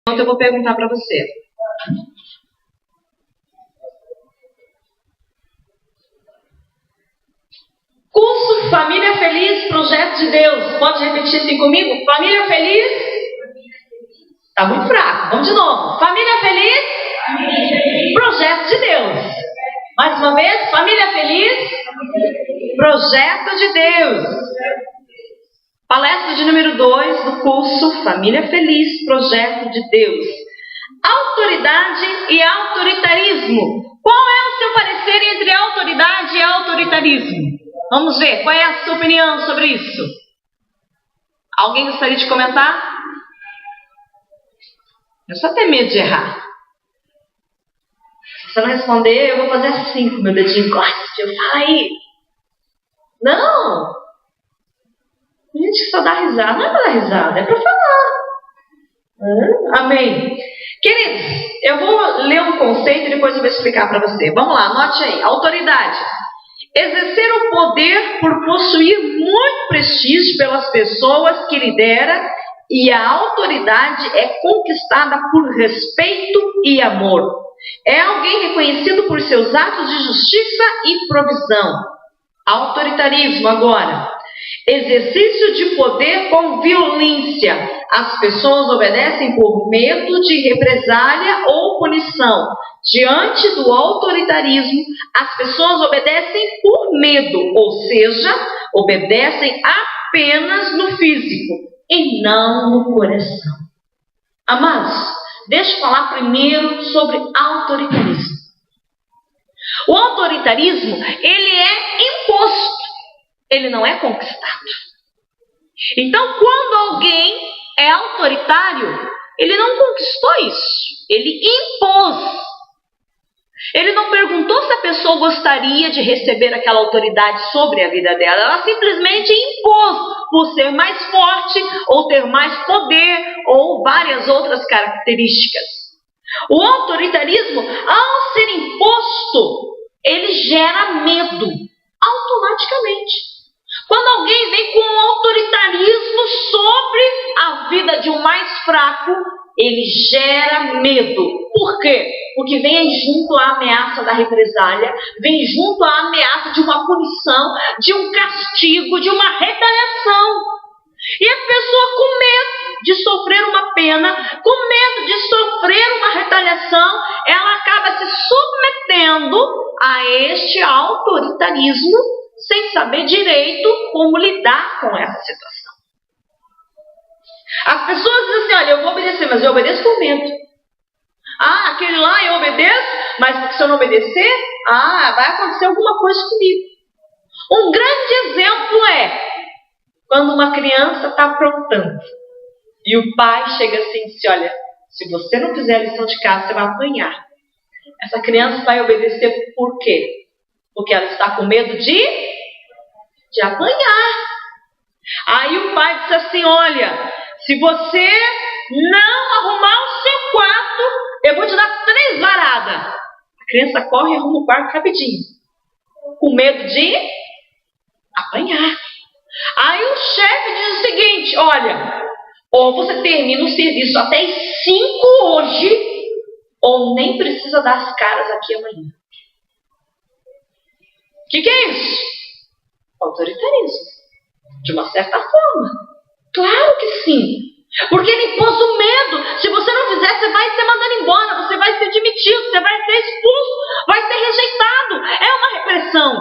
Então eu vou perguntar para você. Curso Família Feliz, Projeto de Deus. Pode repetir assim comigo? Família Feliz? Tá muito fraco. Vamos de novo. Família Feliz? Projeto de Deus. Mais uma vez. Família Feliz? Projeto de Deus. Palestra de número 2 do curso Família Feliz, Projeto de Deus. Autoridade e autoritarismo. Qual é o seu parecer entre autoridade e autoritarismo? Vamos ver, qual é a sua opinião sobre isso? Alguém gostaria de comentar? Eu só tenho medo de errar. Se você não responder, eu vou fazer assim com meu dedinho corte. Eu falo aí. Não! Tem gente que só dá risada. Não é para dar risada, é para falar. Amém. Queridos, eu vou ler um conceito e depois eu vou explicar para você. Vamos lá, anote aí. Autoridade. Exercer o poder por possuir muito prestígio pelas pessoas que lidera, e a autoridade é conquistada por respeito e amor. É alguém reconhecido por seus atos de justiça e provisão. Autoritarismo agora. Exercício de poder com violência. As pessoas obedecem por medo de represália ou punição. Diante do autoritarismo, as pessoas obedecem por medo, ou seja, obedecem apenas no físico e não no coração. Amados, deixa eu falar primeiro sobre autoritarismo. O autoritarismo, ele é imposto. Ele não é conquistado. Então, quando alguém é autoritário, ele não conquistou isso. Ele impôs. Ele não perguntou se a pessoa gostaria de receber aquela autoridade sobre a vida dela. Ela simplesmente impôs por ser mais forte, ou ter mais poder, ou várias outras características. O autoritarismo, ao ser imposto, ele gera medo automaticamente. Quando alguém vem com um autoritarismo sobre a vida de um mais fraco, ele gera medo. Por quê? Porque vem junto a ameaça da represália, vem junto a ameaça de uma punição, de um castigo, de uma retaliação. E a pessoa com medo de sofrer uma pena, com medo de sofrer uma retaliação, ela acaba se submetendo a este autoritarismo, sem saber direito como lidar com essa situação. As pessoas dizem assim, olha, eu vou obedecer, mas eu obedeço com medo. Ah, aquele lá eu obedeço, mas se eu não obedecer, vai acontecer alguma coisa comigo. Um grande exemplo é quando uma criança está aprontando e o pai chega assim e diz, olha, se você não fizer a lição de casa, você vai apanhar. Essa criança vai obedecer por quê? Porque ela está com medo de apanhar. Aí o pai diz assim, olha, se você não arrumar o seu quarto, eu vou te dar 3 varadas. A criança corre e arruma o quarto rapidinho, com medo de apanhar. Aí o chefe diz o seguinte, olha, ou você termina o serviço até as 5 hoje, ou nem precisa dar as caras aqui amanhã. O que é isso? Autoritarismo. De uma certa forma. Claro que sim. Porque ele impôs o medo. Se você não fizer, você vai ser mandado embora. Você vai ser demitido. Você vai ser expulso. Vai ser rejeitado. É uma repressão.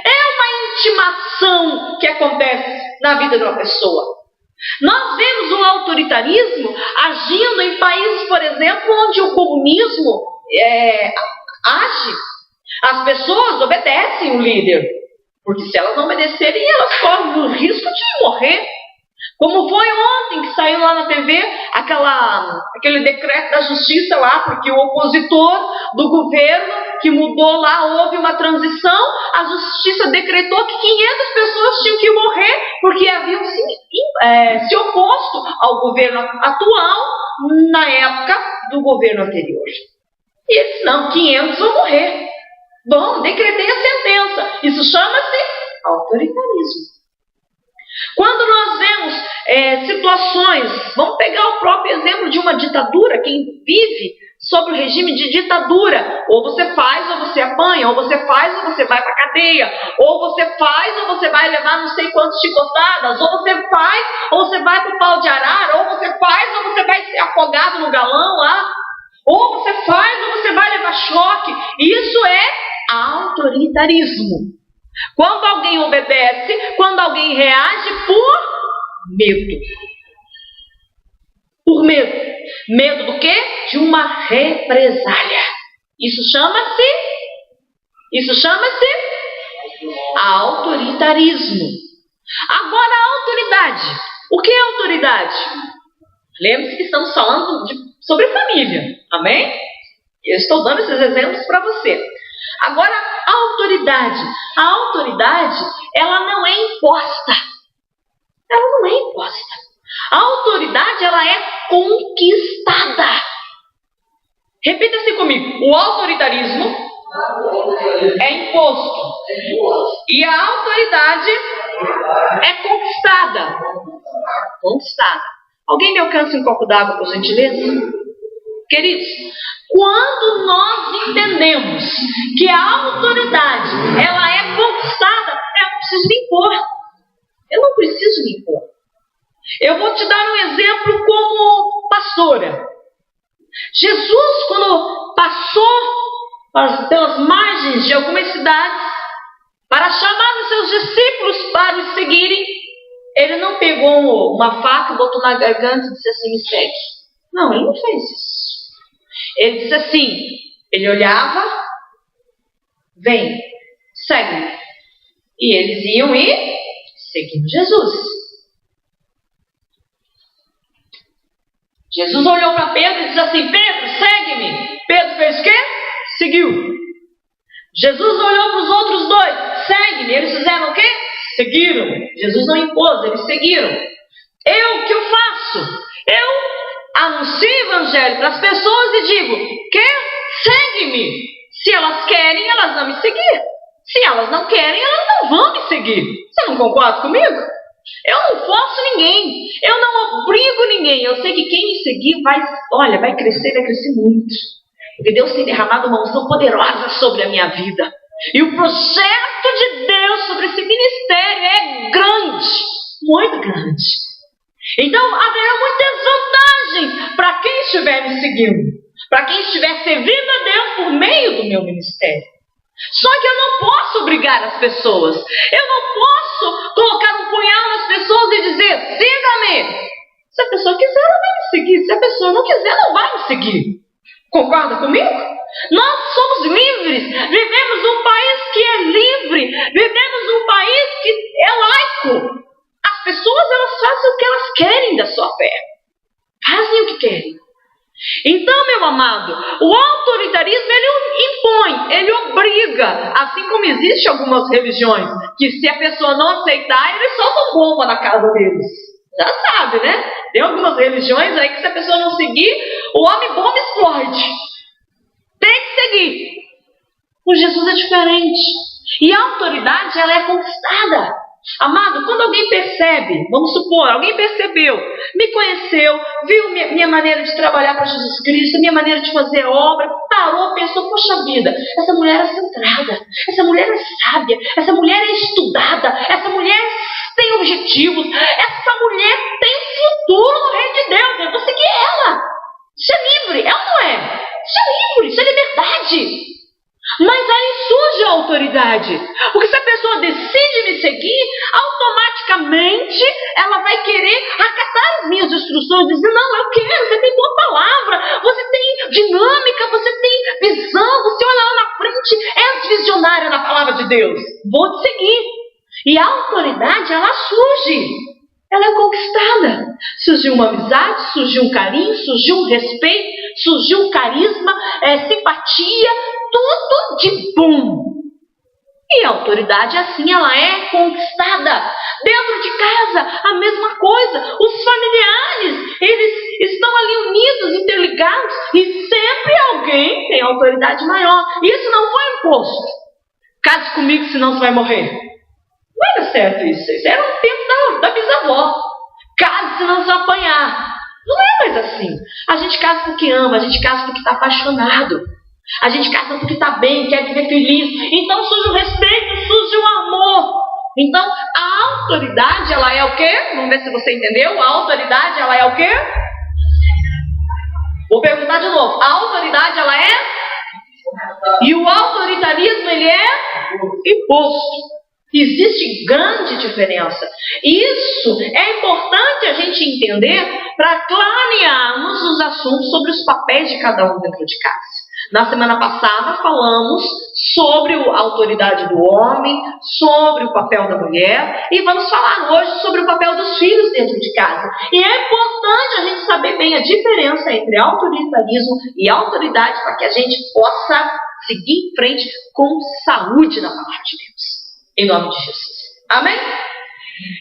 É uma intimação que acontece na vida de uma pessoa. Nós vemos o autoritarismo agindo em países, por exemplo, onde o comunismo age. As pessoas obedecem o líder, porque se elas não obedecerem, elas correm o risco de morrer. Como foi ontem que saiu lá na TV aquele decreto da justiça lá, porque o opositor do governo que mudou lá, houve uma transição, a justiça decretou que 500 pessoas tinham que morrer porque haviam se oposto ao governo atual na época do governo anterior. E eles não, 500 vão morrer. Bom, decretei a sentença. Isso chama-se autoritarismo. Quando nós vemos situações, vamos pegar o próprio exemplo de uma ditadura, quem vive sob o regime de ditadura, ou você faz ou você apanha, ou você faz ou você vai para a cadeia, ou você faz ou você vai levar não sei quantas chicotadas, ou você faz ou você vai para o pau de arara, ou você faz ou você vai ser afogado no galão lá, ou você faz ou você vai levar choque. Isso é autoritarismo. Quando alguém obedece, quando alguém reage por medo. Por medo. Medo do quê? De uma represália. Isso chama-se autoritarismo. Agora, a autoridade. O que é autoridade? Lembre-se que estamos falando sobre família. Amém? Eu estou dando esses exemplos para você. Agora, a autoridade. A autoridade, ela não é imposta. Ela não é imposta. A autoridade, ela é conquistada. Repita assim comigo. O autoritarismo é imposto. E a autoridade é conquistada. Conquistada. Alguém me alcança um copo d'água, por gentileza? Queridos, quando nós entendemos que a autoridade, ela é conquistada, eu não preciso me impor. Eu não preciso me impor. Eu vou te dar um exemplo como pastora. Jesus, quando passou pelas margens de algumas cidades, para chamar os seus discípulos para os seguirem, ele não pegou uma faca, botou na garganta e disse assim, me segue. Não, ele não fez isso. Ele disse assim, ele olhava, vem, segue. E eles iam e seguindo Jesus. Jesus olhou para Pedro e disse assim, Pedro, segue-me. Pedro fez o quê? Seguiu. Jesus olhou para os outros dois, segue-me. Eles fizeram o quê? Seguiram. Jesus não impôs, eles seguiram. Eu, o que eu faço? Eu anuncio o evangelho para as pessoas e digo, segue-me. Se elas querem, elas vão me seguir. Se elas não querem, elas não vão me seguir. Você não concorda comigo? Eu não forço ninguém. Eu não obrigo ninguém. Eu sei que quem me seguir vai crescer muito. Porque Deus tem derramado uma unção poderosa sobre a minha vida. E o projeto de Deus sobre esse ministério é grande. Muito grande. Então haverá muitas vantagens para quem estiver me seguindo. Para quem estiver servindo a Deus por meio do meu ministério. Só que eu não posso obrigar as pessoas. Eu não posso colocar um punhal nas pessoas e dizer, siga-me. Se a pessoa quiser, ela vai me seguir. Se a pessoa não quiser, ela não vai me seguir. Concorda comigo? Nós somos livres. Vivemos num país que é livre. Vivemos num país que é laico. As pessoas, elas fazem o que elas querem da sua fé. Fazem o que querem. Então, meu amado, o autoritarismo, ele impõe, ele obriga, assim como existem algumas religiões, que se a pessoa não aceitar, eles soltam bomba na casa deles. Já sabe, né? Tem algumas religiões aí que se a pessoa não seguir, o homem-bomba explode. Tem que seguir. O Jesus é diferente. E a autoridade, ela é conquistada. Amado, quando alguém percebe, vamos supor, alguém percebeu, me conheceu, viu minha maneira de trabalhar para Jesus Cristo, minha maneira de fazer obra, parou, pensou, poxa vida, essa mulher é centrada, essa mulher é sábia, essa mulher é estudada, essa mulher tem objetivos, essa mulher tem futuro no reino de Deus, eu vou seguir ela. Isso é livre, é ou não é? Isso é livre, isso é liberdade. Mas aí surge a autoridade. Porque se a pessoa decide me seguir, automaticamente ela vai querer acatar as minhas instruções, dizer, não, eu quero, você tem boa palavra, você tem dinâmica, você tem visão, você olha lá na frente, és visionária na palavra de Deus. Vou te seguir. E a autoridade, ela surge. Ela é conquistada. Surgiu uma amizade, surgiu um carinho, surgiu um respeito, surgiu um carisma, simpatia, tudo de bom. E a autoridade, assim, ela é conquistada. Dentro de casa, a mesma coisa. Os familiares, eles estão ali unidos, interligados, e sempre alguém tem autoridade maior. Isso não foi imposto. Case comigo, senão você vai morrer. Não era certo isso. Isso era um tempo da bisavó. Case se não se apanhar. Não é mais assim. A gente casa porque ama, a gente casa porque está apaixonado. A gente casa porque está bem, quer viver feliz. Então surge o respeito, surge o amor. Então a autoridade, ela é o quê? Vamos ver se você entendeu. A autoridade, ela é o quê? Vou perguntar de novo. A autoridade, ela é? E o autoritarismo, ele é imposto. Existe grande diferença. Isso é importante a gente entender para clarearmos os assuntos sobre os papéis de cada um dentro de casa. Na semana passada falamos sobre a autoridade do homem, sobre o papel da mulher, e vamos falar hoje sobre o papel dos filhos dentro de casa. E é importante a gente saber bem a diferença entre autoritarismo e autoridade para que a gente possa seguir em frente com saúde na palavra de Deus. Em nome de Jesus. Amém?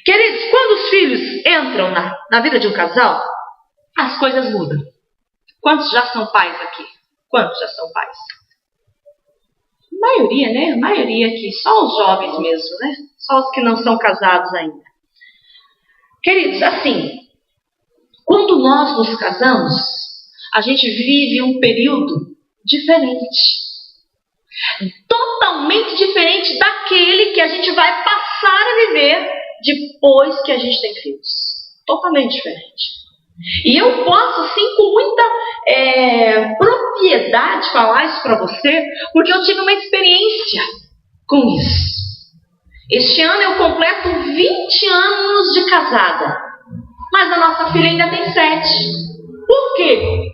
Queridos, quando os filhos entram na vida de um casal, as coisas mudam. Quantos já são pais aqui? Quantos já são pais? A maioria, né? A maioria aqui. Só os jovens mesmo, né? Só os que não são casados ainda. Queridos, assim, quando nós nos casamos, a gente vive um período diferente. Totalmente diferente daquele que a gente vai passar a viver depois que a gente tem filhos. Totalmente diferente. E eu posso, assim, com muita propriedade falar isso para você, porque eu tive uma experiência com isso. Este ano eu completo 20 anos de casada, mas a nossa filha ainda tem 7. Por quê?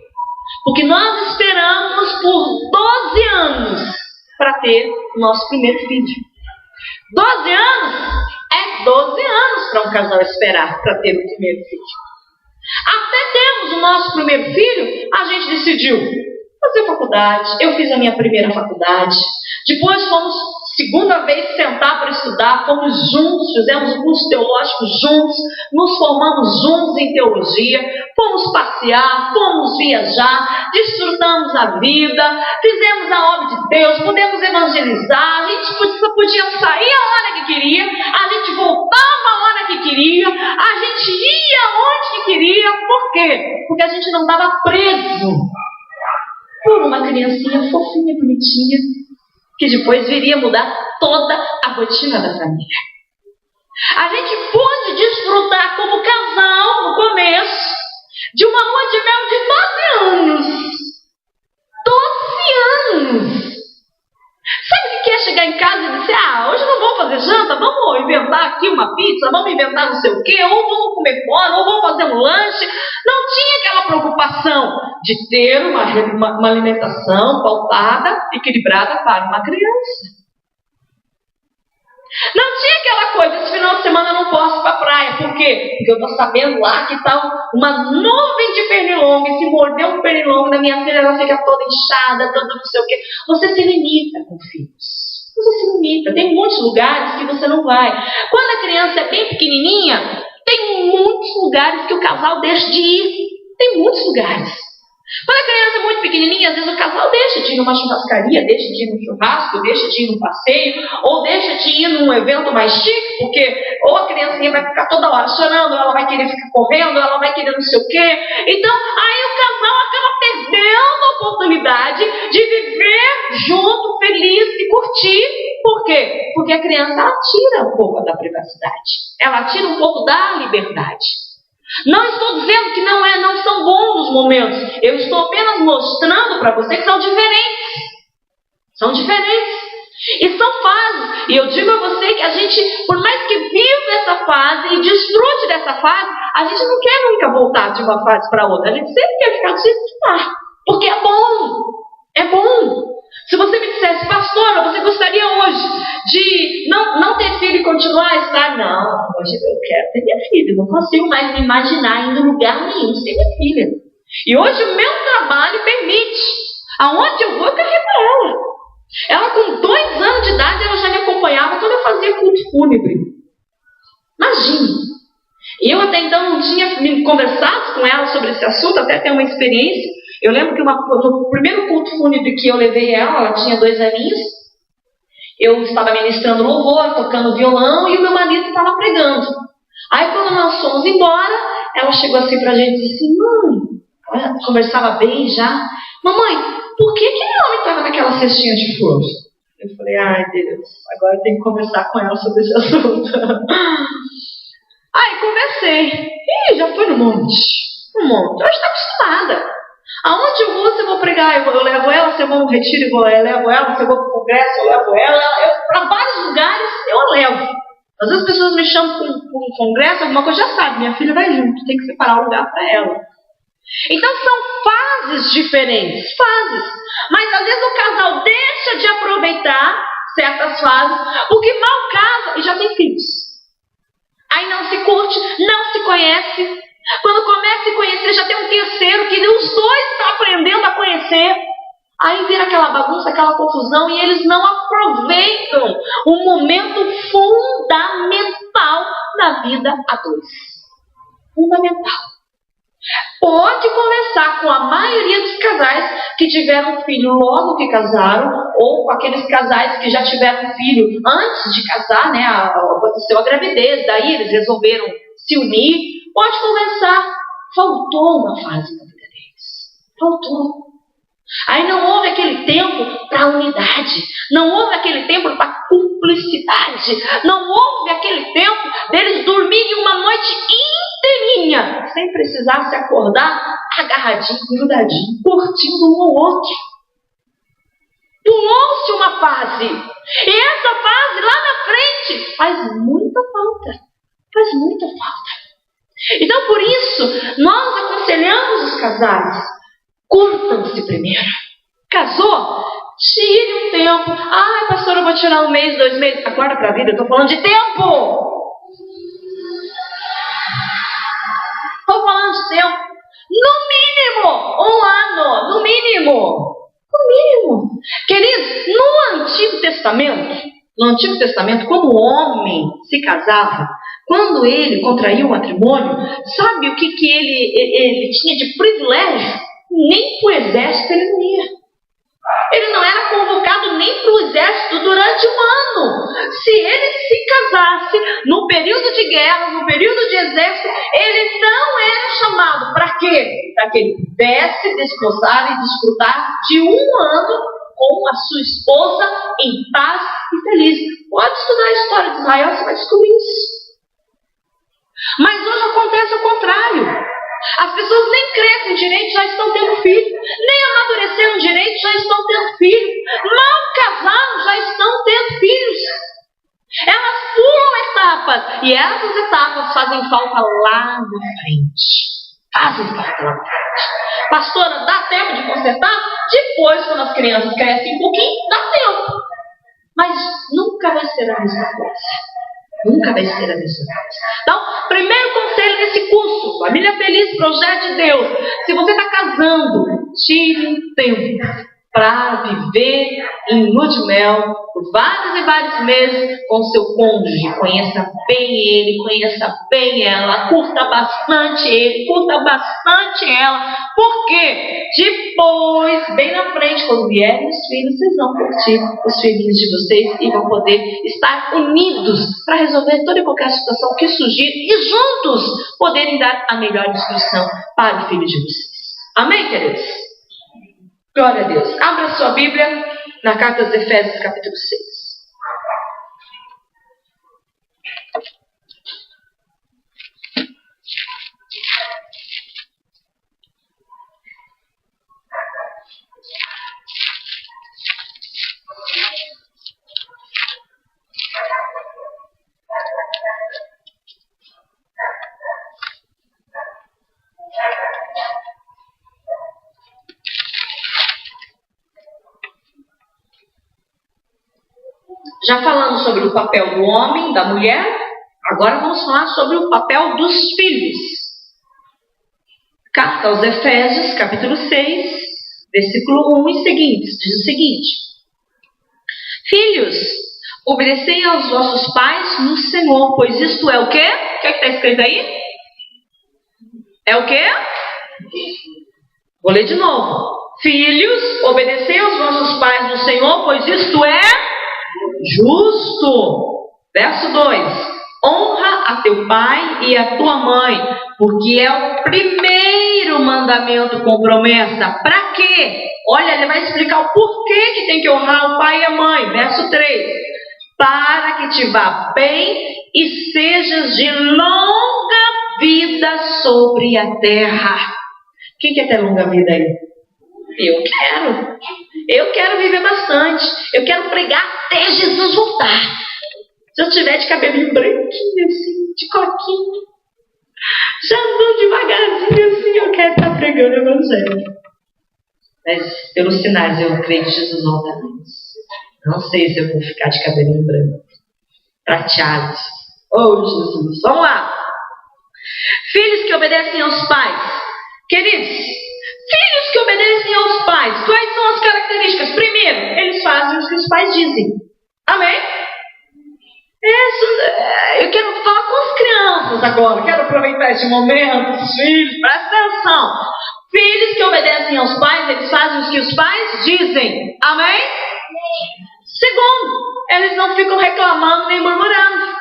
Porque nós esperamos por 12 anos para ter o nosso primeiro filho. 12 anos é 12 anos para um casal esperar para ter o primeiro filho. Até termos o nosso primeiro filho, a gente decidiu fazer faculdade. Eu fiz a minha primeira faculdade. Depois fomos, segunda vez, sentar para estudar. Fomos juntos, fizemos o curso teológico juntos. Nos formamos juntos em teologia. Fomos passear, fomos viajar. Desfrutamos a vida. Fizemos a obra de Deus. Pudemos evangelizar. A gente podia sair a hora que queria. A gente voltava a hora que queria. A gente ia onde que queria. Por quê? Porque a gente não estava preso por uma criancinha fofinha, bonitinha, que depois viria mudar toda a rotina da família. A gente pôde desfrutar como casal, no começo, de uma lua de mel de 12 anos. 12 anos! Sabe o que é chegar em casa e dizer, hoje não vamos fazer janta, vamos inventar aqui uma pizza, vamos inventar não sei o quê, ou vamos comer fora, ou vamos fazer um lanche. Não tinha aquela preocupação de ter uma alimentação pautada, equilibrada para uma criança. Não tinha aquela coisa, esse final de semana eu não posso ir para a praia. Por quê? Porque eu estou sabendo lá que está uma nuvem de pernilongo. E se morder um pernilongo da minha filha, ela fica toda inchada, toda não sei o quê. Você se limita com filhos. Você se limita. Tem muitos lugares que você não vai. Quando a criança é bem pequenininha, tem muitos lugares que o casal deixa de ir. Tem muitos lugares. Quando a criança é muito pequenininha, às vezes o casal deixa de ir numa churrascaria, deixa de ir num churrasco, deixa de ir num passeio, ou deixa de ir num evento mais chique, porque ou a criancinha vai ficar toda hora chorando, ou ela vai querer ficar correndo, ou ela vai querer não sei o quê. Então, aí o casal acaba perdendo a oportunidade de viver junto, feliz e curtir. Por quê? Porque a criança, ela tira um pouco da privacidade. Ela tira um pouco da liberdade. Não estou dizendo que não são bons os momentos. Eu estou apenas mostrando para você que são diferentes. São diferentes. E são fases. E eu digo a você que a gente, por mais que viva essa fase e desfrute dessa fase, a gente não quer nunca voltar de uma fase para outra. A gente sempre quer ficar do jeito que está. Porque é bom. É bom. Se você me dissesse, pastora, você gostaria hoje de não ter filho e continuar a estar? Não, hoje eu quero ter minha filha. Não consigo mais me imaginar indo em lugar nenhum sem minha filha. E hoje o meu trabalho permite. Aonde eu vou, eu carrego ela. Ela com 2 anos de idade, ela já me acompanhava quando eu fazia culto fúnebre. Imagine. E eu até então não tinha conversado com ela sobre esse assunto, até ter uma experiência. Eu lembro que no primeiro culto fúnebre que eu levei ela tinha 2 aninhos. eu estava ministrando louvor, tocando violão, e o meu marido estava pregando. Aí quando nós fomos embora, ela chegou assim pra gente e disse assim: mãe, ela conversava bem já. Mamãe, por que aquele homem estava naquela cestinha de flores? Eu falei: ai Deus, agora eu tenho que conversar com ela sobre esse assunto. Aí conversei. Ih, já foi no monte. No monte. Eu estou acostumada. Aonde eu vou, se eu vou pregar, eu levo ela. Se eu vou no retiro, eu levo ela. Se eu vou para o congresso, eu levo ela. Para vários lugares, eu a levo. Às vezes as pessoas me chamam para um congresso, alguma coisa, já sabe, minha filha vai junto, tem que separar o lugar para ela. Então são fases diferentes, fases. Mas às vezes o casal deixa de aproveitar certas fases, porque mal casa e já tem filhos. Aí não se curte, não se conhece. Quando começa a se conhecer, já tem um terceiro que os dois estão aprendendo a conhecer. Aí vira aquela bagunça, aquela confusão, e eles não aproveitam um momento fundamental na vida a dois. Fundamental. Pode começar com a maioria dos casais que tiveram filho logo que casaram, ou com aqueles casais que já tiveram filho antes de casar, né? Aconteceu a gravidez, daí eles resolveram se unir. Pode começar. Faltou uma fase na vida deles. Faltou. Aí não houve aquele tempo para unidade, não houve aquele tempo para cumplicidade, não houve aquele tempo deles dormirem uma noite inteirinha, sem precisar se acordar agarradinho, grudadinho, curtindo um ao outro. Pulou-se uma fase, e essa fase lá na frente faz muita falta, faz muita falta. Então por isso, nós aconselhamos os casais: curtam-se primeiro. Casou? Tire um tempo. Ai, pastor, eu vou tirar 1 mês, 2 meses. Acorda pra vida, eu estou falando de tempo. Estou falando de tempo. No mínimo, 1 ano. No mínimo. No mínimo. Queridos, no Antigo Testamento, quando o homem se casava, quando ele contraía o matrimônio, sabe o que ele tinha de privilégio? Nem para o exército ele não ia. Ele não era convocado nem para o exército durante 1 ano. Se ele se casasse no período de guerra, no período de exército, ele não era chamado. Para quê? Para que ele pudesse desposar e desfrutar de 1 ano com a sua esposa em paz e feliz. Pode estudar a história de Israel, você vai descobrir isso. Mas hoje acontece o contrário. As pessoas nem crescem direito, já estão tendo filho. Nem amadureceram direito, já estão tendo filho. Mal casaram, já estão tendo filhos. Elas pulam etapas. E essas etapas fazem falta lá na frente. Fazem falta lá na frente. Pastora, dá tempo de consertar? Depois, quando as crianças crescem um pouquinho, dá tempo. Mas nunca vai ser a mesma coisa. Nunca vai ser a mesma coisa. Então, primeiro conselho desse curso, Família Feliz, Projeto de Deus. Se você está casando, tire um tempo para viver em lua de mel por vários e vários meses com o seu cônjuge. Conheça bem ele, conheça bem ela, curta bastante ele, curta bastante ela. Porque depois, bem na frente, quando vierem os filhos, vocês vão curtir os filhinhos de vocês e vão poder estar unidos para resolver toda e qualquer situação que surgir e juntos poderem dar a melhor instrução para o filho de vocês. Amém, queridos? Glória a Deus. Abra sua Bíblia na carta aos Efésios, capítulo 6. Já falamos sobre o papel do homem, da mulher, agora vamos falar sobre o papel dos filhos. Carta aos Efésios, capítulo 6, versículo 1 e seguintes, diz o seguinte: Filhos, obedecei aos vossos pais no Senhor, pois isto é o quê? O que está escrito aí? É o quê? Vou ler de novo. Filhos, obedecei aos vossos pais no Senhor, pois isto é justo. Verso 2. Honra a teu pai e a tua mãe, porque é o primeiro mandamento com promessa. Para quê? Olha, ele vai explicar o porquê que tem que honrar o pai e a mãe. Verso 3. Para que te vá bem e sejas de longa vida sobre a terra. Quem quer ter longa vida aí? Eu quero. Eu quero viver bastante. Eu quero pregar até Jesus voltar. Se eu tiver de cabelinho branquinho assim, de coquinho, já andando devagarzinho assim, eu quero estar pregando o evangelho. Mas pelos sinais eu creio que Jesus volta antes. Não sei se eu vou ficar de cabelinho branco, prateado. Oh, Jesus. Vamos lá. Filhos que obedecem aos pais. Queridos, filhos que obedecem aos pais, quais são as características? Primeiro, eles fazem o que os pais dizem. Amém? Eu quero falar com as crianças agora. Quero aproveitar esse momento, os filhos, presta atenção. Filhos que obedecem aos pais, eles fazem o que os pais dizem. Amém? Segundo, eles não ficam reclamando nem murmurando.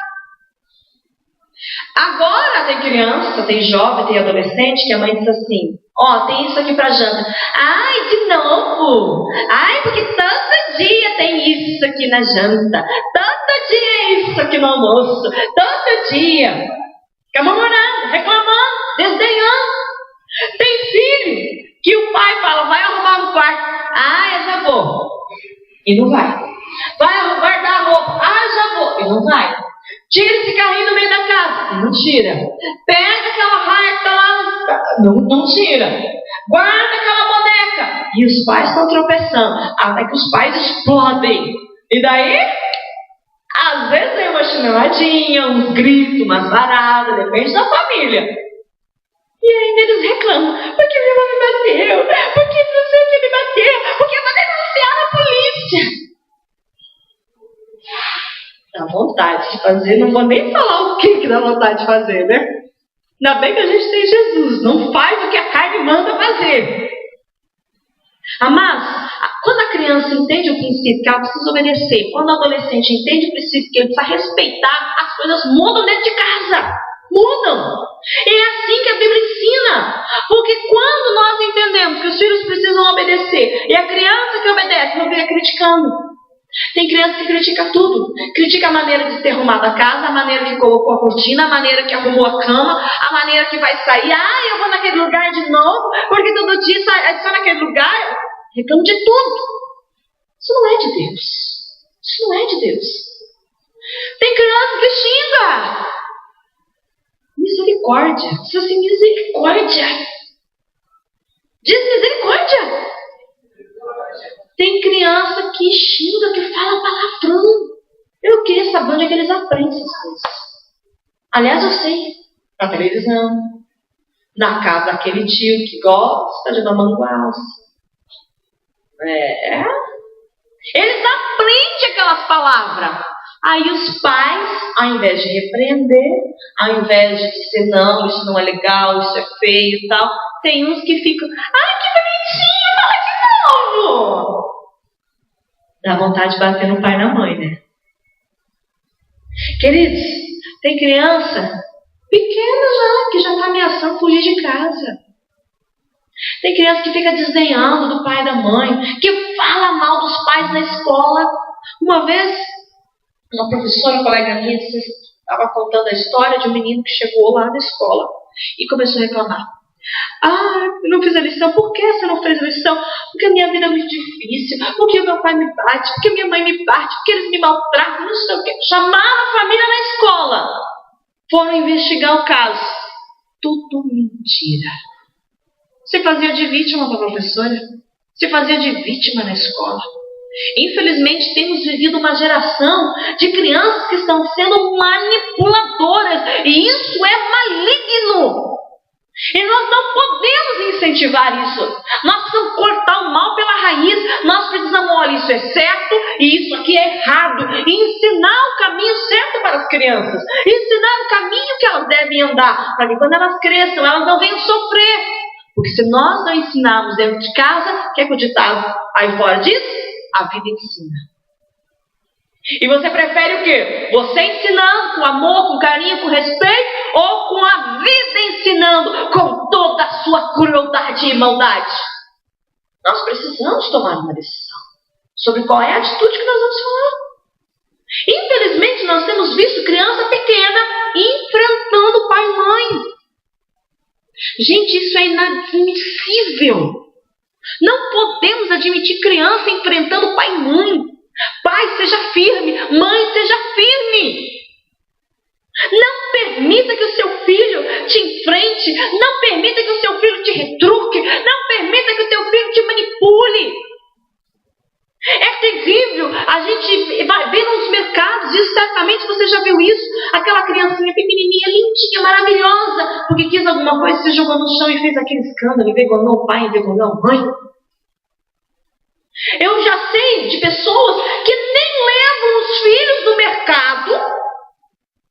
Agora tem criança, tem jovem, tem adolescente que a mãe diz assim: ó, tem isso aqui pra janta. Ai, de novo? Ai, porque todo dia tem isso aqui na janta. Todo dia é isso aqui no almoço. Todo dia. Fica murmurando, reclamando, desdenhando. Tem filho que o pai fala: vai arrumar no quarto. Ah, eu já vou. E não vai. Vai guardar a roupa. Ah, eu já vou. E não vai. Tira esse carrinho do meio da casa. E não tira. Pega aquela raia que tá lá. Não tira. Guarda aquela boneca. E os pais estão tropeçando. Até que os pais explodem. E daí, às vezes é uma chineladinha, uns gritos, umas varadas. Depende da família. E ainda eles reclamam: porque minha mãe me bateu, porque não sei o que me bateu, porque eu vou denunciar na polícia. Dá vontade de fazer, não vou nem falar o que dá vontade de fazer, né? Ainda bem que a gente tem Jesus, não faz o que a carne manda fazer. Mas, quando a criança entende o princípio que ela precisa obedecer, quando o adolescente entende o princípio que ele precisa respeitar, as coisas mudam dentro de casa. Mudam. É assim que a Bíblia ensina. Porque quando nós entendemos que os filhos precisam obedecer, e a criança que obedece não fica criticando. Tem criança que critica tudo. Critica a maneira de ter arrumado a casa, a maneira que colocou a cortina, a maneira que arrumou a cama, a maneira que vai sair. Ah, eu vou naquele lugar de novo, porque todo dia sai só naquele lugar. Reclama de tudo. Isso não é de Deus. Isso não é de Deus. Tem criança que xinga. Misericórdia. Diz assim: misericórdia. Diz misericórdia. Tem criança que xinga, que fala palavrão. Eu queria saber onde é que eles aprendem essas coisas. Aliás, eu sei. Na televisão. Na casa daquele tio que gosta de dar manguaça. Eles aprendem aquelas palavras. Aí os pais, ao invés de repreender, ao invés de dizer: não, isso não é legal, isso é feio e tal, tem uns que ficam: ai, que bonitinho, fala de novo. Dá vontade de bater no pai e na mãe, né? Queridos, tem criança pequena já, que já está ameaçando fugir de casa. Tem criança que fica desdenhando do pai e da mãe, que fala mal dos pais na escola. Uma vez, uma professora, uma colega minha, estava contando a história de um menino que chegou lá na escola e começou a reclamar. Ah, eu não fiz a lição. Por que você não fez a lição? Porque a minha vida é muito difícil. Porque o meu pai me bate. Porque a minha mãe me bate. Porque eles me maltratam. Não sei o quê. Chamaram a família na escola. Foram investigar o caso. Tudo mentira. Se fazia de vítima para a professora. Se fazia de vítima na escola. Infelizmente, temos vivido uma geração de crianças que estão sendo manipuladoras. E isso é maligno. E nós não podemos incentivar isso. Nós precisamos cortar o mal pela raiz. Nós precisamos: olha, isso é certo e isso aqui é errado. E ensinar o caminho certo para as crianças. Ensinar o caminho que elas devem andar, para que quando elas cresçam, elas não venham sofrer. Porque se nós não ensinarmos dentro de casa, o que é que o ditado aí fora diz? A vida ensina. E você prefere o quê? Você ensinando com amor, com carinho, com respeito, ou com a vida ensinando com toda a sua crueldade e maldade? Nós precisamos tomar uma decisão sobre qual é a atitude que nós vamos falar. Infelizmente, nós temos visto criança pequena enfrentando pai e mãe. Gente, isso é inadmissível. Não podemos admitir criança enfrentando pai e mãe. Pai, seja firme. Mãe, seja firme. Não permita que o seu filho te enfrente. Não permita que o seu filho te retruque. Não permita que o teu filho te manipule. É terrível. A gente vai ver nos mercados, e certamente você já viu isso. Aquela criancinha pequenininha, lindinha, maravilhosa, porque quis alguma coisa, se jogou no chão e fez aquele escândalo, envergonhou o pai, envergonhou a mãe. Eu já sei de pessoas que nem levam os filhos do mercado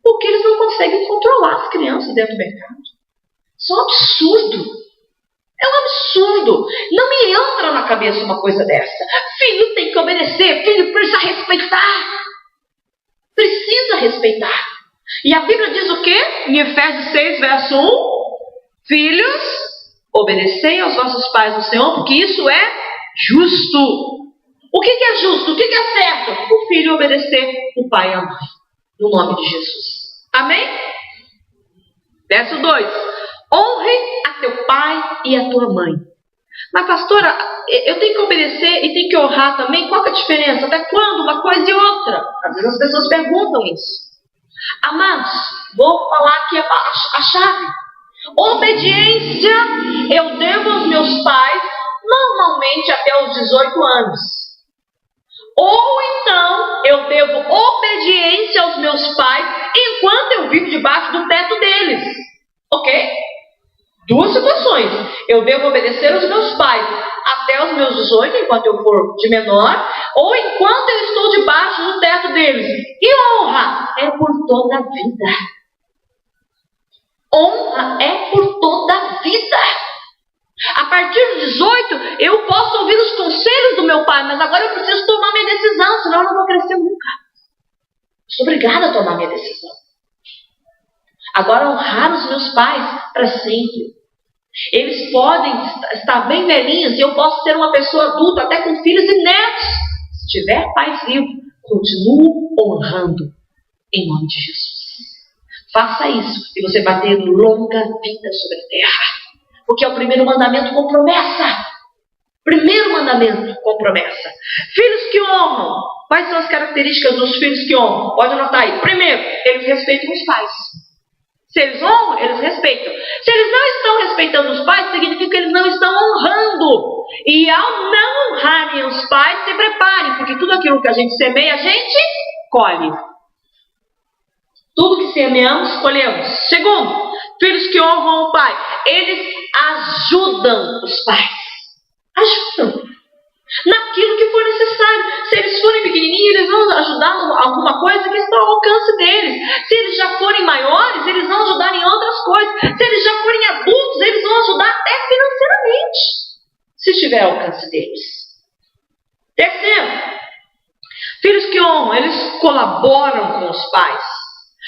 porque eles não conseguem controlar as crianças dentro do mercado. Isso é um absurdo. É um absurdo. Não me entra na cabeça uma coisa dessa. Filho tem que obedecer. Filho precisa respeitar. Precisa respeitar. E a Bíblia diz o quê? Em Efésios 6, verso 1. Filhos, obedecei aos vossos pais no Senhor, porque isso é justo. O que é justo? O que é certo? O filho obedecer o pai e a mãe. No nome de Jesus. Amém? Verso 2. Honre a teu pai e a tua mãe. Mas pastora, eu tenho que obedecer e tenho que honrar também? Qual que é a diferença? Até quando uma coisa e outra? Às vezes as pessoas perguntam isso. Amados, vou falar aqui a chave. Obediência eu devo aos meus pais normalmente até os 18 anos. Ou então eu devo obediência aos meus pais enquanto eu vivo debaixo do teto deles. Ok? Duas situações. Eu devo obedecer aos meus pais até os meus 18, enquanto eu for de menor, ou enquanto eu estou debaixo do teto deles. E honra é por toda a vida. Honra é por toda a vida. A partir dos 18, eu posso ouvir os conselhos do meu pai, mas agora eu preciso tomar minha decisão, senão eu não vou crescer nunca. Sou obrigada a tomar minha decisão. Agora honrar os meus pais para sempre. Eles podem estar bem velhinhos e eu posso ser uma pessoa adulta, até com filhos e netos. Se tiver pais vivos, continuo honrando em nome de Jesus. Faça isso e você vai ter longa vida sobre a terra. Porque é o primeiro mandamento com promessa. Primeiro mandamento com promessa. Filhos que honram. Quais são as características dos filhos que honram? Pode anotar aí. Primeiro, eles respeitam os pais. Se eles honram, eles respeitam. Se eles não estão respeitando os pais, significa que eles não estão honrando. E ao não honrarem os pais, se preparem, porque tudo aquilo que a gente semeia, a gente colhe. Tudo que semeamos, colhemos. Segundo, filhos que honram o pai. Eles ajudam os pais. Ajudam. Naquilo que for necessário. Se eles forem pequenininhos, eles vão ajudar em alguma coisa que está ao alcance deles. Se eles já forem maiores, eles vão ajudar em outras coisas. Se eles já forem adultos, eles vão ajudar até financeiramente, se estiver ao alcance deles. Terceiro, filhos que honram, eles colaboram com os pais.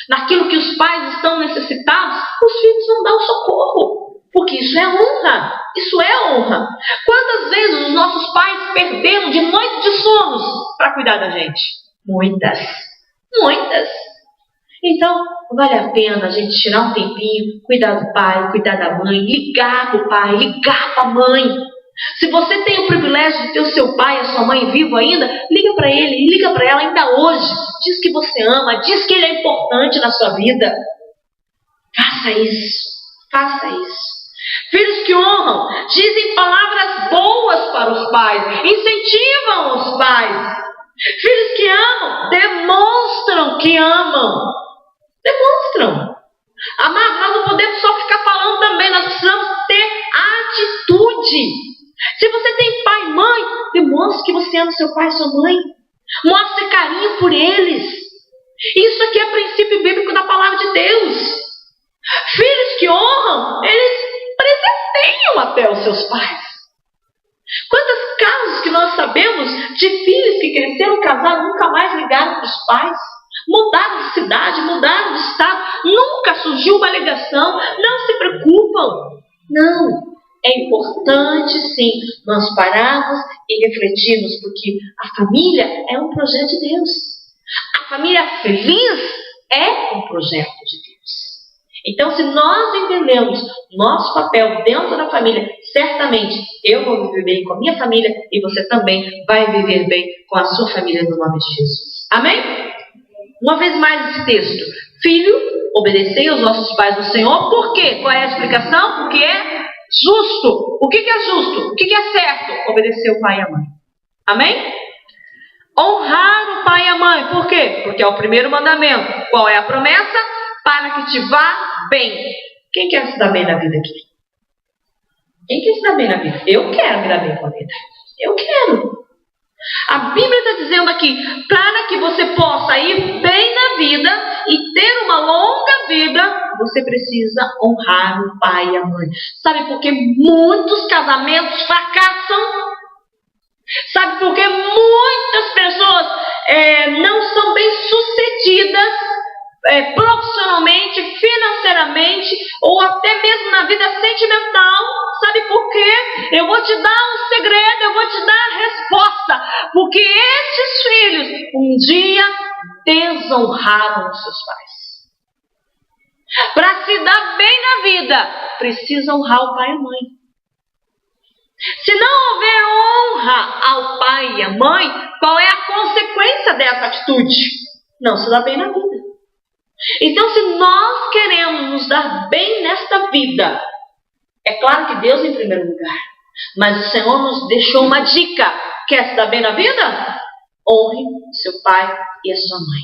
Naquilo que os pais estão necessitados, os filhos vão dar o socorro. Porque isso é honra. Isso é honra. Quantas vezes os nossos pais perderam de noites de sonos para cuidar da gente? Muitas. Muitas. Então, vale a pena a gente tirar um tempinho, cuidar do pai, cuidar da mãe, ligar para o pai, ligar para a mãe. Se você tem o privilégio de ter o seu pai e a sua mãe vivo ainda, liga para ele, liga para ela ainda hoje. Diz que você ama, diz que ele é importante na sua vida. Faça isso. Faça isso. Filhos que honram, dizem palavras boas para os pais, incentivam os pais. Filhos que amam, demonstram que amam. Demonstram. Amado, nós não podemos só ficar falando também, nós precisamos ter atitude. Se você tem pai e mãe, demonstre que você ama seu pai e sua mãe. Mostre carinho por eles. Isso aqui é princípio bíblico da palavra de Deus. Filhos que honram, eles presenteiam até os seus pais. Quantos casos que nós sabemos de filhos que cresceram, casaram, nunca mais ligaram para os pais. Mudaram de cidade, mudaram de estado. Nunca surgiu uma ligação. Não se preocupam. Não. É importante, sim, nós pararmos e refletirmos, porque a família é um projeto de Deus. A família feliz é um projeto de Deus. Então, se nós entendemos nosso papel dentro da família, certamente eu vou viver bem com a minha família e você também vai viver bem com a sua família no nome de Jesus. Amém? Uma vez mais esse texto. Filho, obedecei aos nossos pais do Senhor. Por quê? Qual é a explicação? Porque é justo. O que é justo? O que é certo? Obedecer o pai e a mãe. Amém? Honrar o pai e a mãe. Por quê? Porque é o primeiro mandamento. Qual é a promessa? Para que te vá bem. Quem quer se dar bem na vida aqui? Quem quer se dar bem na vida? Eu quero me dar bem com a vida. Eu quero. A Bíblia está dizendo aqui, para que você possa ir bem na vida e ter uma longa vida, você precisa honrar o pai e a mãe. Sabe por que muitos casamentos fracassam? Sabe por que muitas pessoas não são bem sucedidas profissionalmente, financeiramente ou até mesmo na vida sentimental? Sabe por quê? Eu vou te dar um segredo, eu vou te dar a resposta. Porque esses filhos um dia desonraram os seus pais. Para se dar bem na vida, precisa honrar o pai e a mãe. Se não houver honra ao pai e à mãe, qual é a consequência dessa atitude? Não se dá bem na vida. Então, se nós queremos nos dar bem nesta vida, é claro que Deus em primeiro lugar, mas o Senhor nos deixou uma dica. Quer se dar bem na vida? Honre seu pai e a sua mãe.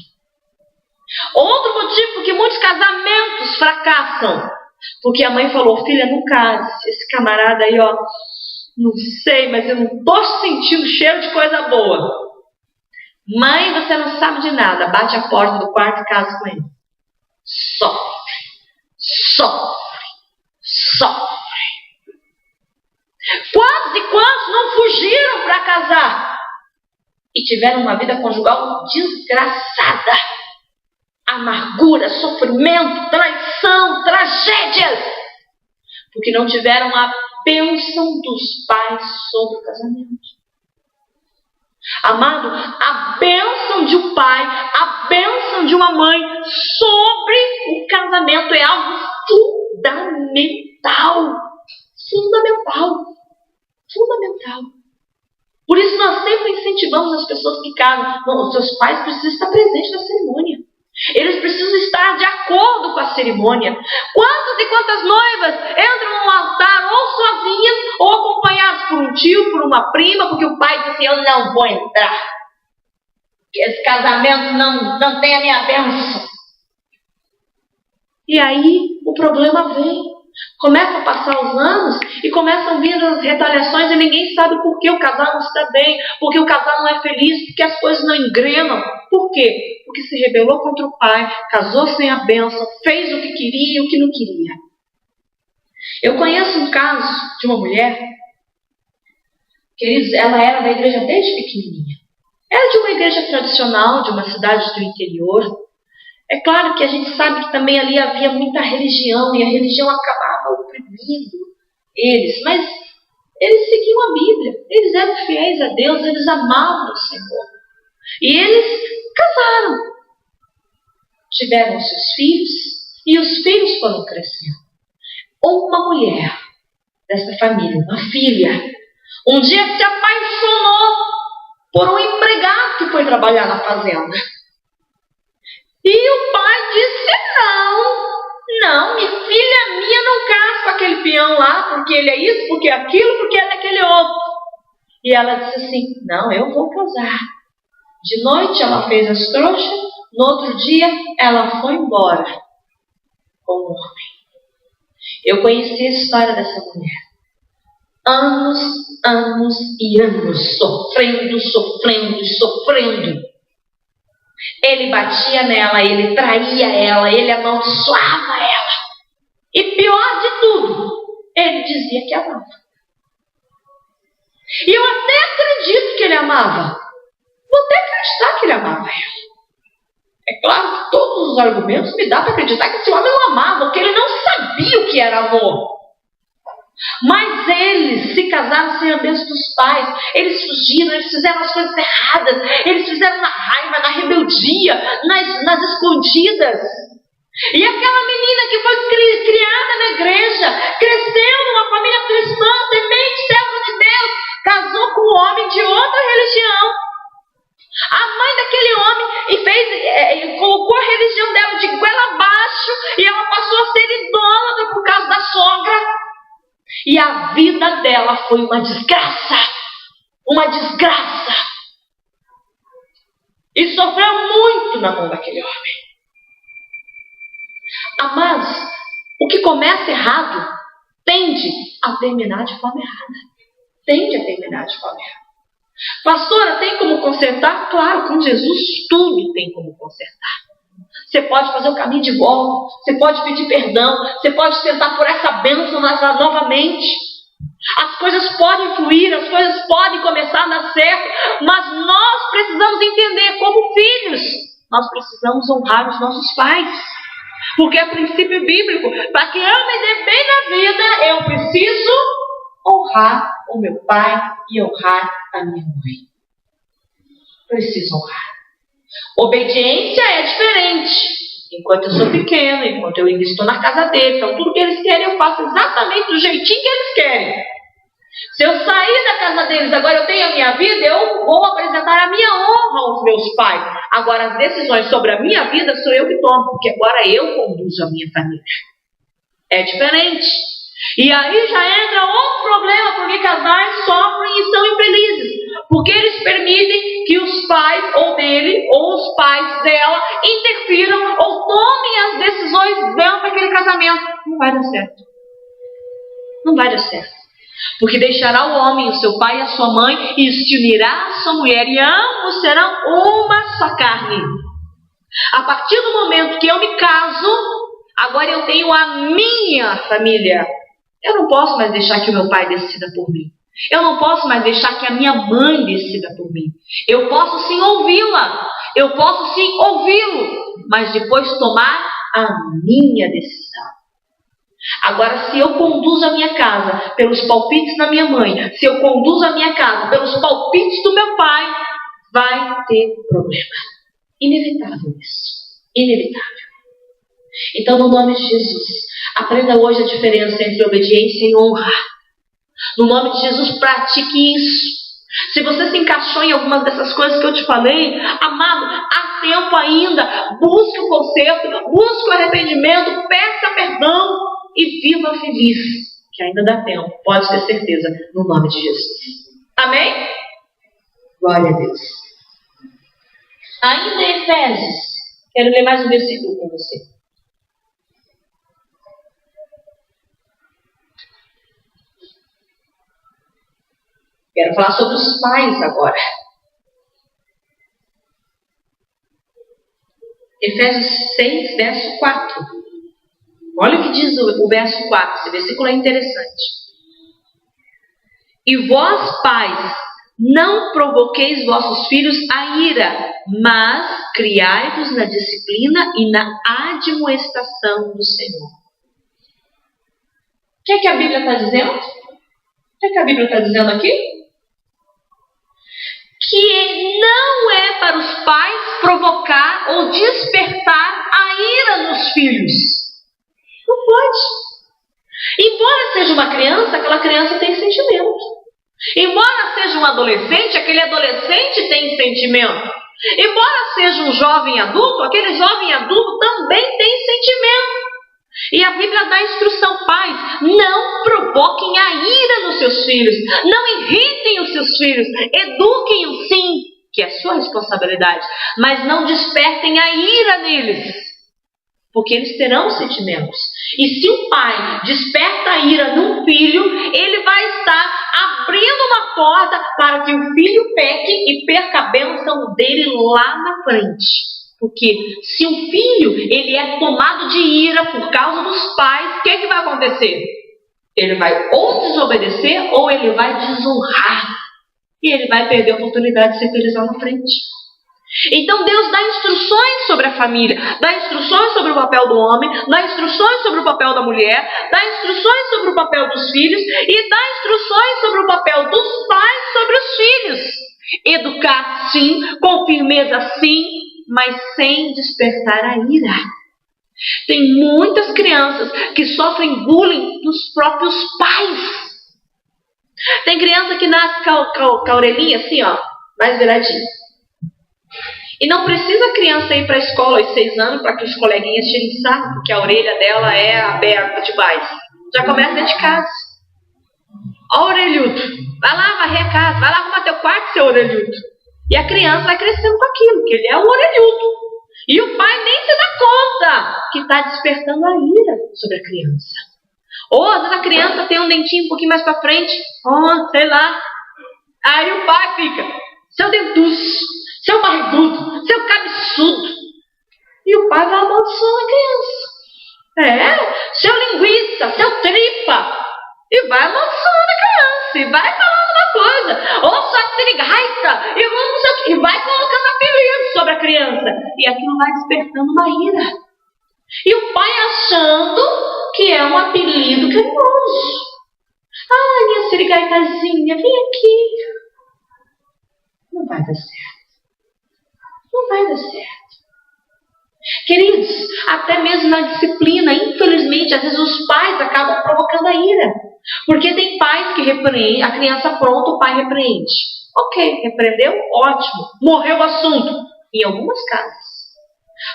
Outro motivo que muitos casamentos fracassam, porque a mãe falou, filha, não case, esse camarada aí, ó, não sei, mas eu não estou sentindo cheiro de coisa boa. Mãe, você não sabe de nada, bate a porta do quarto e casa com ele. Sofre, sofre, sofre. Quantos e quantos não fugiram para casar e tiveram uma vida conjugal desgraçada? Amargura, sofrimento, traição, tragédias, porque não tiveram a bênção dos pais sobre o casamento. Amado, a bênção de um pai, a bênção de uma mãe sobre o casamento é algo fundamental. Fundamental. Fundamental. Por isso nós sempre incentivamos as pessoas que casam. Os seus pais precisam estar presentes na cerimônia. Eles precisam estar de acordo com a cerimônia. Quantas e quantas noivas entram no altar ou sozinhas ou acompanhadas por um tio, por uma prima, porque o pai diz assim, eu não vou entrar. Esse casamento não tem a minha bênção. E aí o problema vem. Começa a passar os anos e começam a vir as retaliações e ninguém sabe por que o casal não está bem, porque o casal não é feliz, porque as coisas não engrenam. Por quê? Porque se rebelou contra o pai, casou sem a bênção, fez o que queria e o que não queria. Eu conheço um caso de uma mulher, queridos, ela era da igreja desde pequenininha. Era de uma igreja tradicional, de uma cidade do interior. É claro que a gente sabe que também ali havia muita religião e a religião acabava oprimindo eles, mas eles seguiam a Bíblia, eles eram fiéis a Deus, eles amavam o Senhor. E eles casaram, tiveram seus filhos e os filhos foram crescendo. Uma mulher dessa família, uma filha, um dia se apaixonou por um empregado que foi trabalhar na fazenda. E o pai disse, não, minha filha minha não casa com aquele peão lá, porque ele é isso, porque é aquilo, porque ele é aquele outro. E ela disse assim, não, eu vou casar. De noite ela fez as trouxas, no outro dia ela foi embora com o homem. Eu conheci a história dessa mulher. Anos, anos e anos, sofrendo, sofrendo, sofrendo. Ele batia nela, ele traía ela, ele amaldiçoava ela. E pior de tudo, ele dizia que amava. E eu até acredito que ele amava? Vou até acreditar que ele amava ela. É claro que todos os argumentos me dão para acreditar que esse homem não amava, porque ele não sabia o que era amor. Mas eles se casaram sem a bênção dos pais. Eles fugiram, eles fizeram as coisas erradas. Eles fizeram na raiva, na rebeldia, nas escondidas. E aquela menina que foi criada na igreja, cresceu numa família cristã, temente, serva de Deus, casou com um homem de outra religião. A mãe daquele homem colocou a religião dela de goela abaixo e ela passou a ser idólatra por causa da sogra. E a vida dela foi uma desgraça. Uma desgraça. E sofreu muito na mão daquele homem. Amados, o que começa errado tende a terminar de forma errada. Tende a terminar de forma errada. Pastora, tem como consertar? Claro, com Jesus tudo tem como consertar. Você pode fazer o caminho de volta, você pode pedir perdão, você pode tentar por essa bênção novamente. As coisas podem fluir, as coisas podem começar a dar certo, mas nós precisamos entender, como filhos, nós precisamos honrar os nossos pais. Porque é princípio bíblico, para que eu me dê bem na vida, eu preciso honrar o meu pai e honrar a minha mãe. Preciso honrar. Obediência é diferente. Enquanto eu sou pequeno, enquanto eu ainda estou na casa deles, então tudo que eles querem eu faço exatamente do jeitinho que eles querem. Se eu sair da casa deles, agora eu tenho a minha vida, eu vou apresentar a minha honra aos meus pais. Agora as decisões sobre a minha vida sou eu que tomo, porque agora eu conduzo a minha família. É diferente. E aí já entra outro problema, porque casais sofrem e são infelizes. Porque eles permitem que os pais, ou dele, ou os pais dela, interfiram ou tomem as decisões dentro daquele casamento. Não vai dar certo. Não vai dar certo. Porque deixará o homem, o seu pai e a sua mãe, e se unirá a sua mulher, e ambos serão uma só carne. A partir do momento que eu me caso, agora eu tenho a minha família. Eu não posso mais deixar que o meu pai decida por mim. Eu não posso mais deixar que a minha mãe decida por mim. Eu posso sim ouvi-la. Eu posso sim ouvi-lo. Mas depois tomar a minha decisão. Agora, se eu conduzo a minha casa pelos palpites da minha mãe, se eu conduzo a minha casa pelos palpites do meu pai, vai ter problema. Inevitável isso. Inevitável. Então, no nome de Jesus, aprenda hoje a diferença entre obediência e honra. No nome de Jesus, pratique isso. Se você se encaixou em algumas dessas coisas que eu te falei, amado, há tempo ainda. Busque o conserto, busque o arrependimento, peça perdão e viva feliz, que ainda dá tempo, pode ter certeza, no nome de Jesus. Amém? Glória a Deus. Ainda em Efésios, quero ler mais um versículo com você. Quero falar sobre os pais agora. Efésios 6, verso 4. Olha o que diz o verso 4. Esse versículo é interessante. E vós, pais, não provoqueis vossos filhos a ira, mas criai-vos na disciplina e na admoestação do Senhor. O que é que a Bíblia está dizendo? O que é que a Bíblia está dizendo aqui? Que não é para os pais provocar ou despertar a ira nos filhos. Não pode. Embora seja uma criança, aquela criança tem sentimento. Embora seja um adolescente, aquele adolescente tem sentimento. Embora seja um jovem adulto, aquele jovem adulto também tem sentimento. E a Bíblia dá instrução, pais, não provoquem a ira nos seus filhos, não irritem os seus filhos, eduquem-os sim, que é sua responsabilidade, mas não despertem a ira neles, porque eles terão sentimentos. E se o pai desperta a ira num filho, ele vai estar abrindo uma porta para que o filho peque e perca a bênção dele lá na frente. Porque se um filho ele é tomado de ira por causa dos pais, o que vai acontecer? Ele vai ou desobedecer ou ele vai desonrar. E ele vai perder a oportunidade de ser feliz lá na frente. Então Deus dá instruções sobre a família, dá instruções sobre o papel do homem, dá instruções sobre o papel da mulher, dá instruções sobre o papel dos filhos e dá instruções sobre o papel dos pais sobre os filhos. Educar sim, com firmeza sim, mas sem despertar a ira. Tem muitas crianças que sofrem bullying dos próprios pais. Tem criança que nasce com a orelhinha assim, ó, mais viradinha. E não precisa a criança ir para a escola aos 6 anos para que os coleguinhas tirem sarro, porque a orelha dela é aberta demais. Já começa dentro de casa. Ó, orelhudo, vai lá varrer a casa, vai lá arrumar teu quarto, seu orelhudo. E a criança vai crescendo com aquilo, porque ele é um orelhudo. E o pai nem se dá conta que está despertando a ira sobre a criança. Ou às vezes a criança tem um dentinho um pouquinho mais para frente, sei lá. Aí o pai fica, seu dentuço, seu barrigudo, seu cabeçudo. E o pai vai amaldiçoando a criança. Seu linguiça, seu tripa. E vai amaldiçoando a criança. E vai falando uma coisa. Ou só sirigaita. E vai colocando apelido sobre a criança. E aquilo vai despertando uma ira. E o pai achando que é um apelido carinhoso. Ai, minha sirigaitazinha, vem aqui. Não vai dar certo. Não vai dar certo. Queridos, até mesmo na disciplina, infelizmente, às vezes os pais acabam provocando a ira. Porque tem pais que repreendem, a criança pronta, o pai repreende. Ok, repreendeu? Ótimo. Morreu o assunto. Em algumas casas.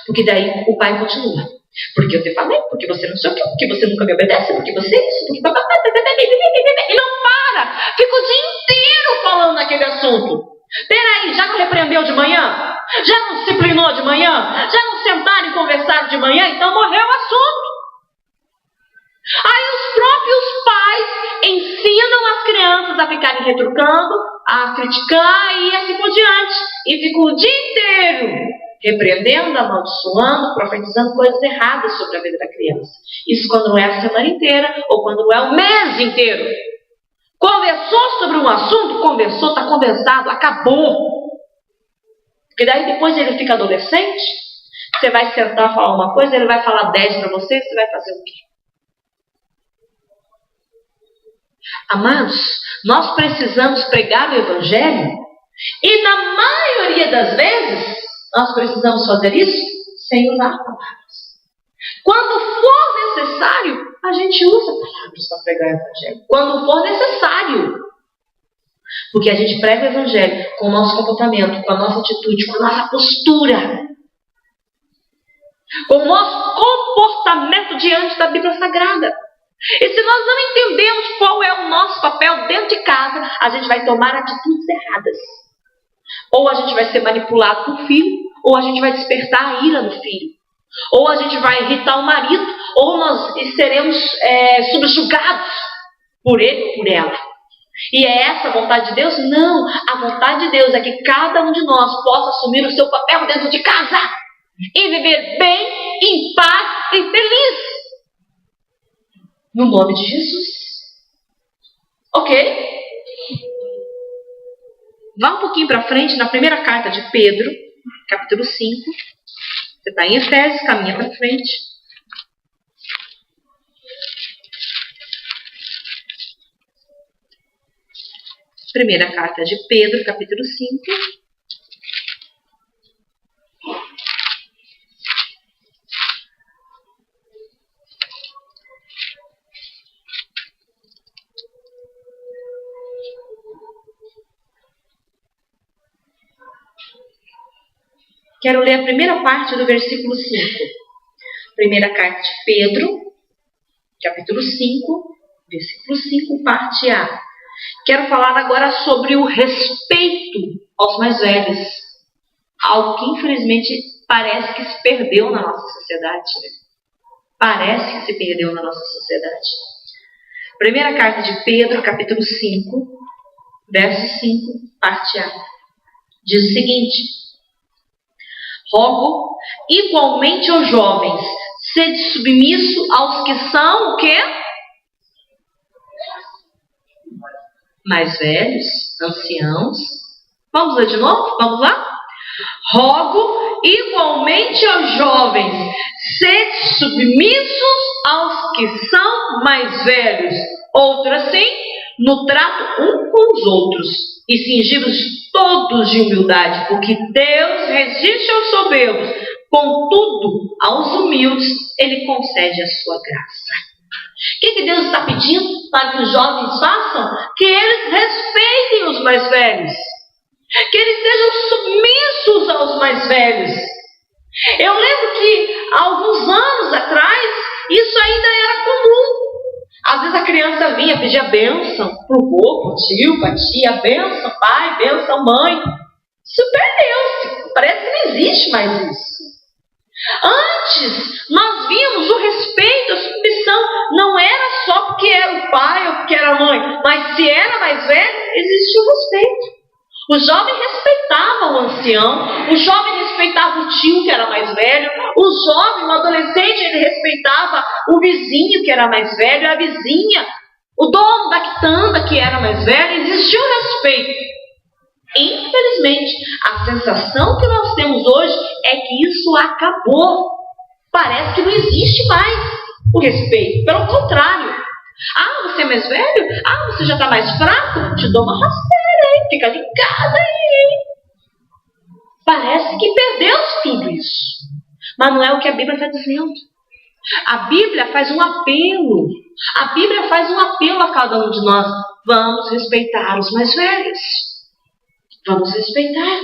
Porque daí o pai continua. Porque eu te falei, porque você não sei o quê, porque você nunca me obedece, porque você é isso, porque... E não para. Fica o dia inteiro falando naquele assunto. Peraí, já não repreendeu de manhã? Já não disciplinou de manhã? Já não sentaram e conversaram de manhã? Então morreu o assunto. Aí os próprios pais ensinam as crianças a ficarem retrucando, a criticar e assim por diante. E ficam o dia inteiro repreendendo, amaldiçoando, profetizando coisas erradas sobre a vida da criança. Isso quando não é a semana inteira ou quando não é o mês inteiro. Conversou sobre um assunto, conversou, está conversado, acabou. Porque daí depois ele fica adolescente, você vai sentar e falar uma coisa, ele vai falar 10 para você, você vai fazer o quê? Amados, nós precisamos pregar o Evangelho e na maioria das vezes nós precisamos fazer isso sem usar palavras. Quando for necessário, a gente usa palavras para pregar o Evangelho. Quando for necessário. Porque a gente prega o Evangelho com o nosso comportamento, com a nossa atitude, com a nossa postura. Com o nosso comportamento diante da Bíblia Sagrada. E se nós não entendemos qual é o nosso papel dentro de casa, a gente vai tomar atitudes erradas. Ou a gente vai ser manipulado por filho, ou a gente vai despertar a ira do filho. Ou a gente vai irritar o marido, ou nós seremos subjugados por ele ou por ela. E é essa a vontade de Deus? Não, a vontade de Deus é que cada um de nós possa assumir o seu papel dentro de casa e viver bem, em paz e feliz. No nome de Jesus. Ok? Vá um pouquinho para frente, na primeira carta de Pedro, capítulo 5. Você está em Efésios, caminha para frente. Primeira carta de Pedro, capítulo 5. Quero ler a primeira parte do versículo 5. Primeira carta de Pedro, capítulo 5, versículo 5, parte A. Quero falar agora sobre o respeito aos mais velhos. Algo que infelizmente parece que se perdeu na nossa sociedade. Parece que se perdeu na nossa sociedade. Primeira carta de Pedro, capítulo 5, verso 5, parte A. Diz o seguinte: rogo igualmente aos jovens, sede submisso aos que são o quê? mais velhos, anciãos. Vamos ler de novo? Vamos lá? Rogo igualmente aos jovens, sede submissos aos que são mais velhos. Outro assim, no trato um com os outros, e cingi-vos todos de humildade, porque Deus resiste aos soberbos, contudo, aos humildes Ele concede a sua graça. O que Deus está pedindo para que os jovens façam? Que eles respeitem os mais velhos. Que eles sejam submissos aos mais velhos. Eu lembro que há alguns anos atrás, isso ainda era comum. Às vezes a criança vinha pedir a bênção para o vô, para o tio, para a tia, bênção pai, bênção mãe. Isso perdeu-se. Parece que não existe mais isso. Antes, nós víamos o respeito, a submissão. Não era só porque era o pai ou porque era a mãe, mas se era mais velho, existia o respeito. O jovem respeitava o ancião, o jovem respeitava o tio que era mais velho, o jovem, o adolescente, ele respeitava o vizinho que era mais velho, a vizinha, o dono da quitanda que era mais velho. Existia o respeito. Infelizmente, a sensação que nós temos hoje é que isso acabou. Parece que não existe mais o respeito. Pelo contrário. Ah, você é mais velho? Ah, você já está mais fraco? Te dou uma rasteira, hein? Fica ligada aí, hein? Parece que perdeu-se tudo isso. Mas não é o que a Bíblia está dizendo. A Bíblia faz um apelo. A Bíblia faz um apelo a cada um de nós. Vamos respeitar os mais velhos. Vamos respeitar.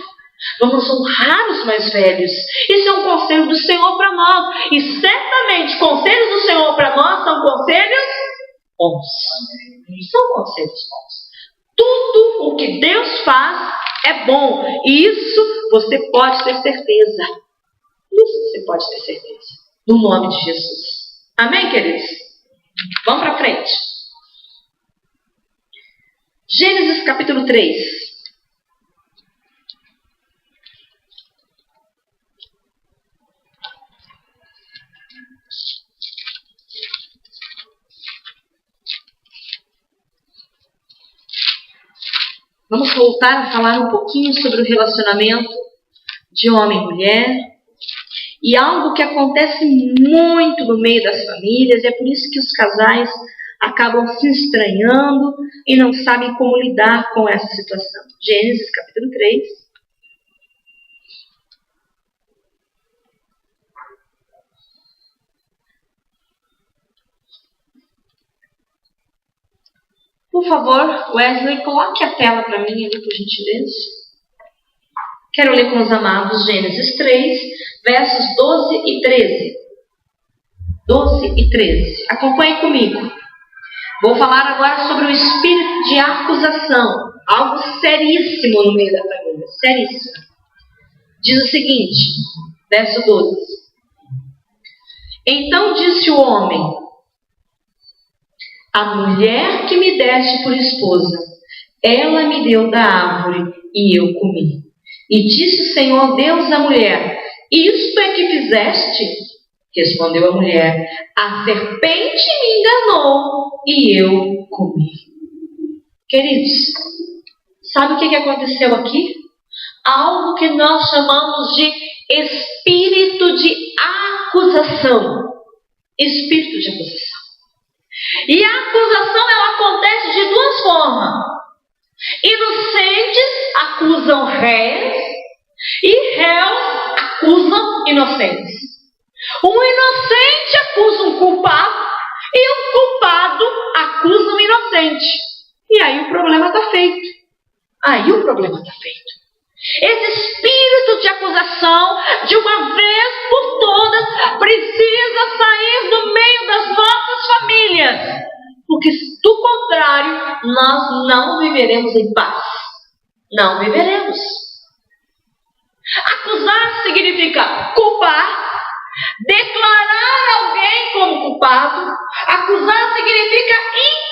Vamos honrar os mais velhos. Isso é um conselho do Senhor para nós. E certamente, conselhos do Senhor para nós são conselhos bons. São conselhos bons. Tudo o que Deus faz é bom. E isso você pode ter certeza. Isso você pode ter certeza. No nome de Jesus. Amém, queridos? Vamos para frente. Gênesis capítulo 3. Vamos voltar a falar um pouquinho sobre o relacionamento de homem e mulher. E algo que acontece muito no meio das famílias, é por isso que os casais acabam se estranhando e não sabem como lidar com essa situação. Gênesis capítulo 3. Por favor, Wesley, coloque a tela para mim ali, por gentileza. Quero ler com os amados Gênesis 3, versos 12 e 13. 12 e 13. Acompanhe comigo. Vou falar agora sobre o espírito de acusação. Algo seríssimo no meio da família. Seríssimo. Diz o seguinte, verso 12. Então disse o homem: a mulher que me deste por esposa, ela me deu da árvore e eu comi. E disse o Senhor Deus à mulher: isto é que fizeste? Respondeu a mulher: a serpente me enganou e eu comi. Queridos, sabe o que aconteceu aqui? Algo que nós chamamos de espírito de acusação. Espírito de acusação. E a acusação, ela acontece de duas formas. Inocentes acusam réis e réus acusam inocentes. Um inocente acusa um culpado e um culpado acusa um inocente. E aí o problema está feito. Esse espírito de acusação, de uma vez por todas, precisa sair do meio das nossas famílias. Porque, do contrário, nós não viveremos em paz. Não viveremos. Acusar significa culpar, declarar alguém como culpado. Acusar significa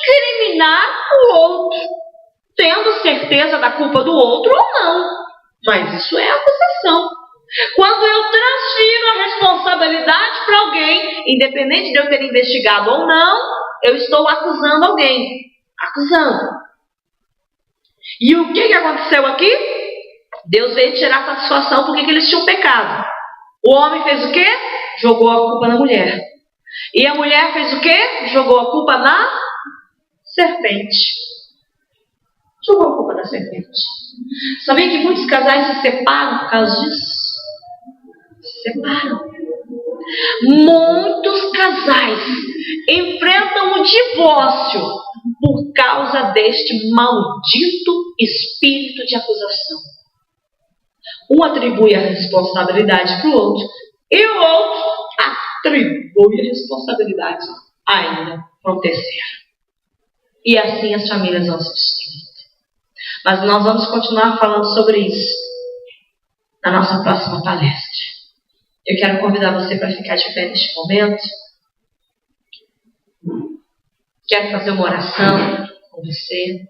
incriminar o outro, tendo certeza da culpa do outro ou não. Mas isso é acusação. Quando eu transfiro a responsabilidade para alguém, independente de eu ter investigado ou não, eu estou acusando alguém. Acusando. E o que aconteceu aqui? Deus veio tirar satisfação porque que eles tinham pecado. O homem fez o quê? Jogou a culpa na mulher. E a mulher fez o quê? Jogou a culpa na serpente. Jogou a culpa na serpente. Sabia que muitos casais se separam por causa disso? Se separam. Muitos casais enfrentam o divórcio por causa deste maldito espírito de acusação. Um atribui a responsabilidade para o outro e o outro atribui a responsabilidade ainda para o terceiro. E assim as famílias vão se destruindo. Mas nós vamos continuar falando sobre isso na nossa próxima palestra. Eu quero convidar você para ficar de pé neste momento. Quero fazer uma oração com você.